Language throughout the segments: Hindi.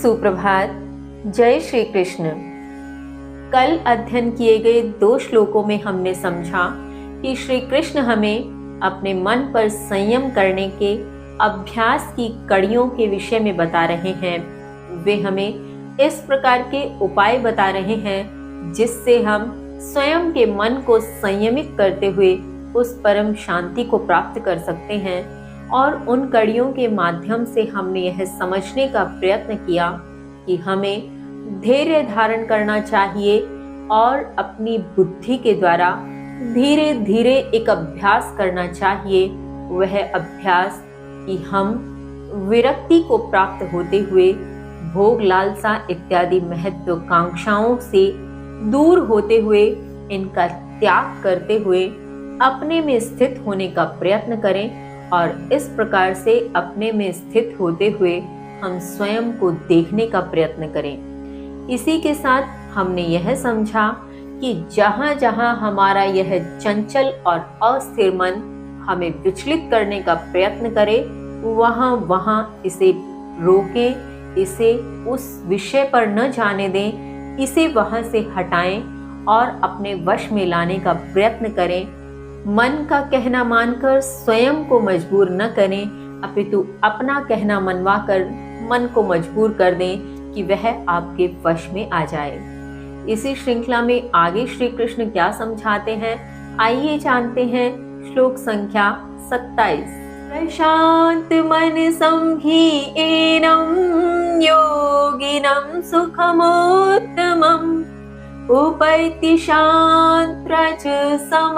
सुप्रभात। जय श्री कृष्ण। कल अध्ययन किए गए 2 श्लोकों में हमने समझा कि श्री कृष्ण हमें अपने मन पर संयम करने के अभ्यास की कड़ियों के विषय में बता रहे हैं। वे हमें इस प्रकार के उपाय बता रहे हैं जिससे हम स्वयं के मन को संयमित करते हुए उस परम शांति को प्राप्त कर सकते हैं। और उन कड़ियों के माध्यम से हमने यह समझने का प्रयत्न किया कि हमें धैर्य धारण करना चाहिए और अपनी बुद्धि के द्वारा धीरे धीरे एक अभ्यास करना चाहिए। वह अभ्यास कि हम विरक्ति को प्राप्त होते हुए भोग लालसा इत्यादि महत्वाकांक्षाओं से दूर होते हुए इनका त्याग करते हुए अपने में स्थित होने का प्रयत्न करें। और इस प्रकार से अपने में स्थित होते हुए हम स्वयं को देखने का प्रयत्न करें। इसी के साथ हमने यह समझा कि जहाँ जहाँ हमारा यह चंचल और अस्थिर मन हमें विचलित करने का प्रयत्न करे, वहाँ वहाँ इसे रोकें, इसे उस विषय पर न जाने दें, इसे वहाँ से हटाएं और अपने वश में लाने का प्रयत्न करें। मन का कहना मानकर स्वयं को मजबूर न करें, अपितु अपना कहना मनवाकर मन को मजबूर कर दें कि वह आपके वश में आ जाए। इसी श्रृंखला में आगे श्री कृष्ण क्या समझाते हैं, आइए जानते हैं। श्लोक संख्या 27। प्रशांत मन संहीनम योगिनम सुखमोत्तमम् उपैति शांत्रच सम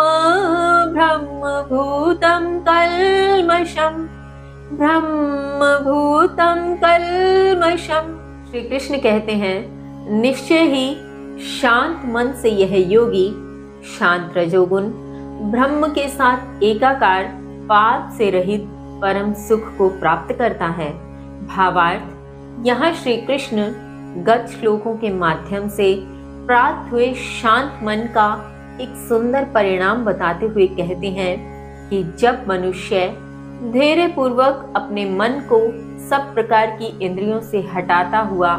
ब्रह्मभूतं कल्मषम्। श्री कृष्ण कहते हैं, निश्चय ही शांत मन से यह योगी शांत रजोगुण ब्रह्म के साथ एकाकार पाप से रहित परम सुख को प्राप्त करता है। भावार्थ, यहाँ श्री कृष्ण गत श्लोकों के माध्यम से प्राप्त हुए शांत मन का एक सुंदर परिणाम बताते हुए कहते हैं कि जब मनुष्य धैर्य पूर्वक अपने मन को सब प्रकार की इंद्रियों से हटाता हुआ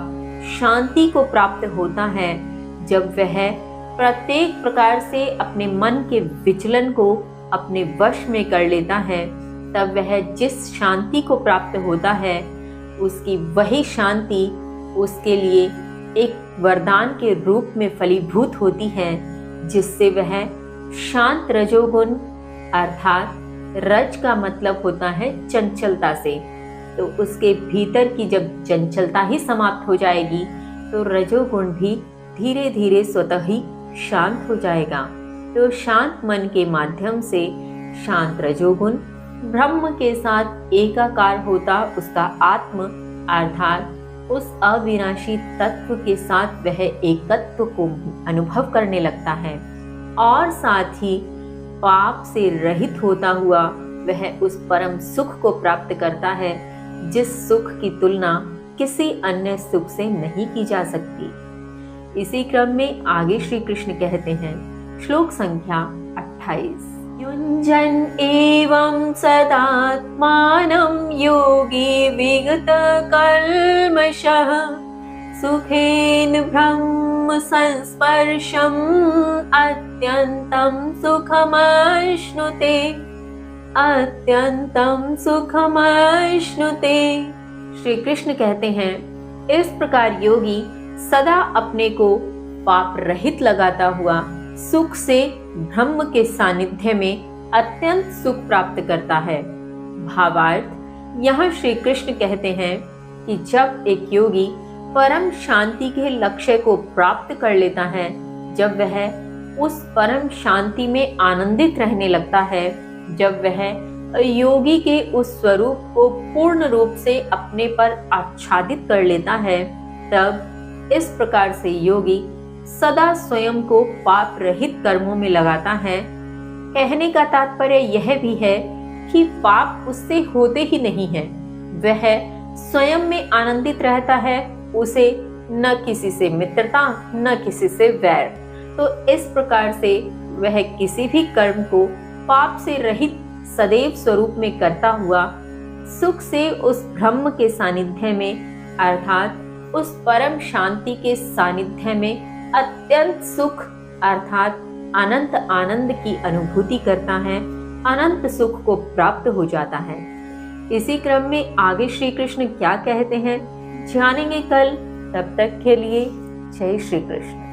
शांति को प्राप्त होता है, जब वह प्रत्येक प्रकार से अपने मन के विचलन को अपने वश में कर लेता है, तब वह जिस शांति को प्राप्त होता है उसकी वही शांति उसके लिए एक वरदान के रूप में फलीभूत होती है, जिससे वह शांत रजोगुण अर्थात रज का मतलब होता है चंचलता से, तो उसके भीतर की जब चंचलता ही समाप्त हो जाएगी तो रजोगुण भी धीरे धीरे स्वतः ही शांत हो जाएगा। तो शांत मन के माध्यम से शांत रजोगुण ब्रह्म के साथ एकाकार होता उसका आत्म अर्थात उस अविनाशी तत्व के साथ वह एकत्व को अनुभव करने लगता है और साथ ही पाप से रहित होता हुआ वह उस परम सुख को प्राप्त करता है, जिस सुख की तुलना किसी अन्य सुख से नहीं की जा सकती। इसी क्रम में आगे श्री कृष्ण कहते हैं, श्लोक संख्या 28। युञ्जन एवं सदात्मानं योगी विगत कल्मषः सुखेन ब्रह्म संस्पर्शम् अत्यन्तं सुखमश्नुते। श्री कृष्ण कहते हैं, इस प्रकार योगी सदा अपने को पाप रहित लगाता हुआ सुख से ब्रह्म के सानिध्य में अत्यंत सुख प्राप्त करता है। भावार्थ, यहाँ श्री कृष्ण कहते हैं कि जब एक योगी परम शांति के लक्ष्य को प्राप्त कर लेता है, जब वह उस परम शांति में आनंदित रहने लगता है, जब वह योगी के उस स्वरूप को पूर्ण रूप से अपने पर आच्छादित कर लेता है, तब इस प्रकार से योगी सदा स्वयं को पाप रहित कर्मों में लगाता है। कहने का तात्पर्य यह भी है कि पाप उससे होते ही नहीं है, वह स्वयं में आनंदित रहता है, उसे न किसी से मित्रता न किसी से वैर। तो इस प्रकार से वह किसी भी कर्म को पाप से रहित सदैव स्वरूप में करता हुआ सुख से उस ब्रह्म के सानिध्य में अर्थात उस परम शांति के सानिध्य में अत्यंत सुख अर्थात अनंत आनंद की अनुभूति करता है, अनंत सुख को प्राप्त हो जाता है। इसी क्रम में आगे श्री कृष्ण क्या कहते हैं जानेंगे कल। तब तक के लिए जय श्री कृष्ण।